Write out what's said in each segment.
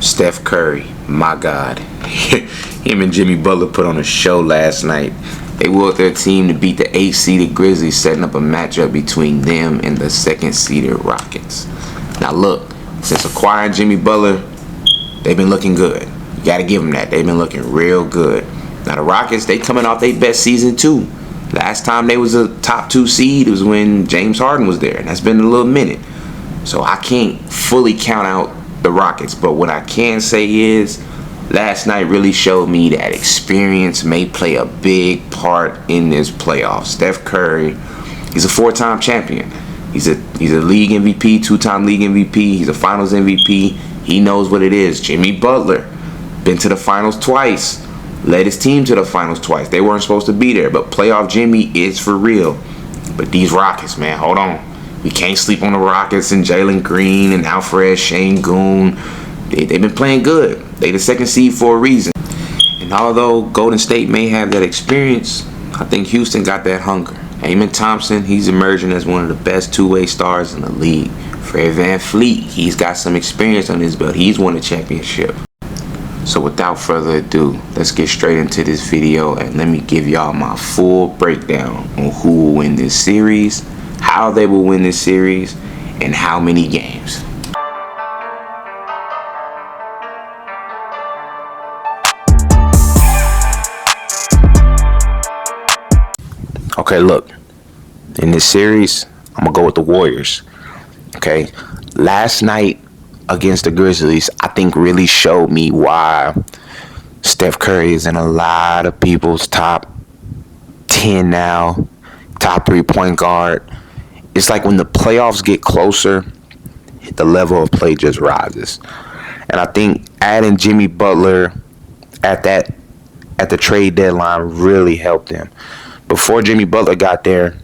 Steph Curry, my God. Him and Jimmy Butler put on a show last night. They willed their team to beat the 8th-seeded Grizzlies, setting up a matchup between them and the 2nd-seeded Rockets. Now look, since acquiring Jimmy Butler, they've been looking good. You got to give them that. They've been looking real good. Now the Rockets, they coming off their best season too. Last time they was a top 2 seed was when James Harden was there, and that's been a little minute. So I can't fully count out the Rockets, but what I can say is last night really showed me that experience may play a big part in this playoff. Steph Curry, he's a 4-time champion. He's a league MVP, 2-time league MVP. He's a finals MVP. He knows what it is. Jimmy Butler, been to the finals twice. Led his team to the finals twice. They weren't supposed to be there, but playoff Jimmy is for real. But these Rockets, man, hold on. We can't sleep on the Rockets and Jalen Green and Alfred Şengün. They've been playing good. They the 2nd seed for a reason. And although Golden State may have that experience, I think Houston got that hunger. Amen Thompson, he's emerging as one of the best 2-way stars in the league. Fred VanVleet, he's got some experience on his belt. He's won a championship. So without further ado, let's get straight into this video and let me give y'all my full breakdown on who will win this series, how they will win this series, and how many games. Okay, look, in this series, I'm going to go with the Warriors. Okay, last night against the Grizzlies, I think really showed me why Steph Curry is in a lot of people's top 10 now, top 3 point guard. It's like when the playoffs get closer, the level of play just rises. And I think adding Jimmy Butler at the trade deadline really helped them. Before Jimmy Butler got there,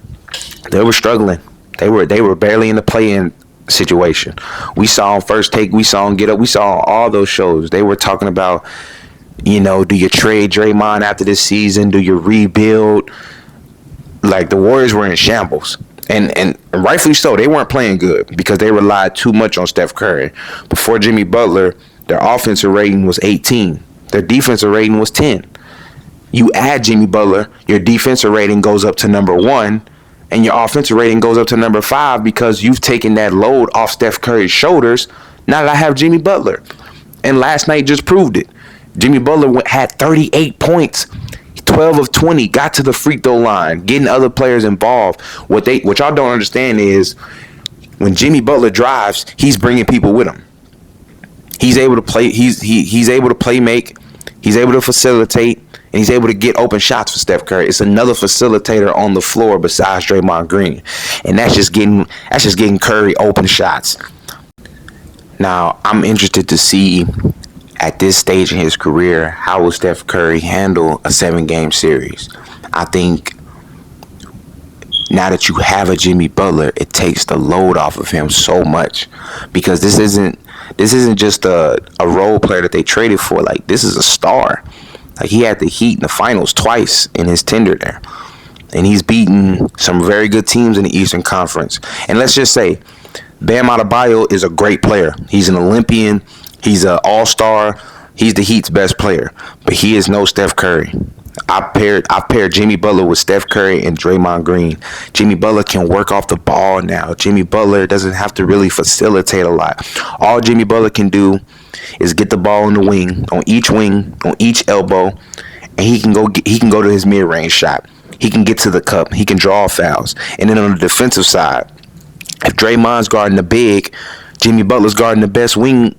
they were struggling. They were barely in the play-in situation. We saw on First Take, we saw on Get Up, we saw on all those shows. They were talking about, do you trade Draymond after this season? Do you rebuild? Like, the Warriors were in shambles. And rightfully so. They weren't playing good because they relied too much on Steph Curry. Before Jimmy Butler, their offensive rating was 18. Their defensive rating was 10. You add Jimmy Butler, your defensive rating goes up to number 1, and your offensive rating goes up to number 5 because you've taken that load off Steph Curry's shoulders. Now that I have Jimmy Butler. And last night just proved it. Jimmy Butler had 38 points, 12 of 20, got to the free throw line, getting other players involved. What y'all don't understand is when Jimmy Butler drives, he's bringing people with him. He's able to play. He's able to play make. He's able to facilitate. And he's able to get open shots for Steph Curry. It's another facilitator on the floor besides Draymond Green. And that's just getting Curry open shots. Now, I'm interested to see at this stage in his career, how will Steph Curry handle a 7-game series? I think now that you have a Jimmy Butler, it takes the load off of him so much. Because this isn't just a role player that they traded for. Like, this is a star. Like, he had the Heat in the finals twice in his tenure there. And he's beaten some very good teams in the Eastern Conference. And let's just say, Bam Adebayo is a great player. He's an Olympian. He's an all-star. He's the Heat's best player. But he is no Steph Curry. I paired Jimmy Butler with Steph Curry and Draymond Green. Jimmy Butler can work off the ball now. Jimmy Butler doesn't have to really facilitate a lot. All Jimmy Butler can do is get the ball in the wing, on each elbow, and he can go to his mid-range shot. He can get to the cup. He can draw fouls. And then on the defensive side, if Draymond's guarding the big, Jimmy Butler's guarding the best wing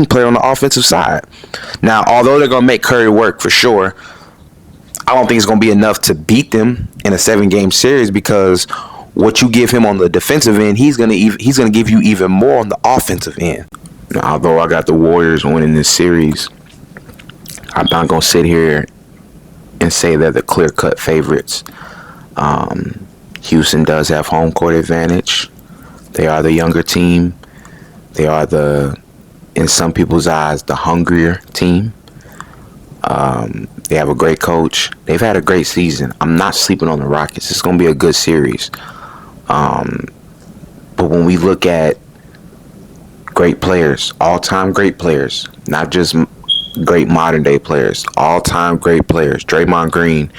player on the offensive side. Now, although they're gonna make Curry work for sure, I don't think it's going to be enough to beat them in a 7-game series because what you give him on the defensive end, he's going to give you even more on the offensive end. Now, although I got the Warriors winning this series, I'm not going to sit here and say they're the clear-cut favorites. Houston does have home court advantage. They are the younger team. They are in some people's eyes, the hungrier team. They have a great coach. They've had a great season. I'm not sleeping on the Rockets. It's going to be a good series. But when we look at Great players, all-time great players, not just great modern-day players. All-time great players. Draymond Green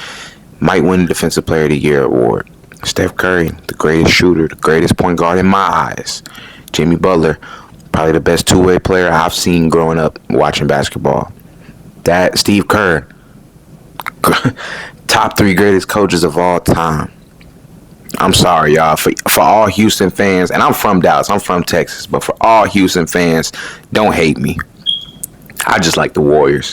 might win the Defensive Player of the Year award. Steph Curry, the greatest shooter, the greatest point guard in my eyes. Jimmy Butler, probably the best two-way player I've seen growing up watching basketball. That Steve Kerr, top three greatest coaches of all time. I'm sorry, y'all, for all Houston fans, and I'm from Dallas, I'm from Texas, but for all Houston fans, don't hate me. I just like the Warriors.